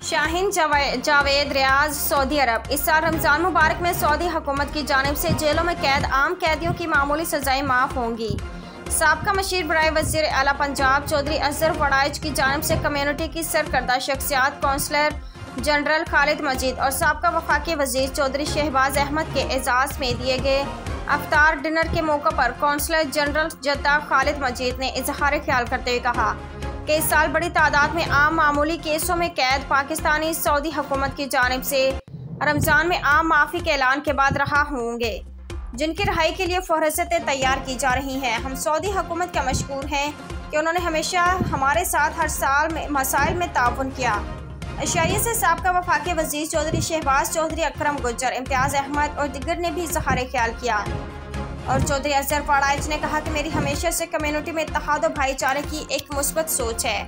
शाहीन जावेद रियाज Saudi अरब। इस साल रमज़ान मुबारक में सऊदी हुकूमत की जानिब से जेलों में कैद आम कैदियों की मामूली सज़ाएं माफ़ होंगी। साबका मशीर बराए वज़ीर आला पंजाब चौधरी अजहर वड़ाइच की जानिब से कम्यूनिटी की सरकर्दा शख्सियात कौंसलर जनरल खालिद मजीद और साबका वफाकी वज़ीर चौधरी शहबाज अहमद के एजाज़ में दिए गए अफ्तार डिनर के मौके पर कौंसलर जनरल जद्दा खालिद मजीद ने इजहार ख्याल करते हुए कहा कि इस साल बड़ी तादाद में आम मामूली केसों में कैद पाकिस्तानी सऊदी हुकूमत की जानिब से रमज़ान में आम माफ़ी के ऐलान के बाद रहा होंगे, जिनकी रहाई के लिए फ़हरिस्तें तैयार की जा रही हैं। हम सऊदी हुकूमत का मशकूर हैं कि उन्होंने हमेशा हमारे साथ हर साल में मसाइल में ताउन किया। अशारिया से साबका वफाकी वज़ीर चौधरी शहबाज चौधरी अकरम गुज्जर इम्तियाज़ अहमद और दिगर ने भी इज़हार ख्याल किया और चौधरी अजहर वड़ाइच ने कहा कि मेरी हमेशा से कम्युनिटी में इत्तेहाद और भाईचारे की एक मुस्बत सोच है।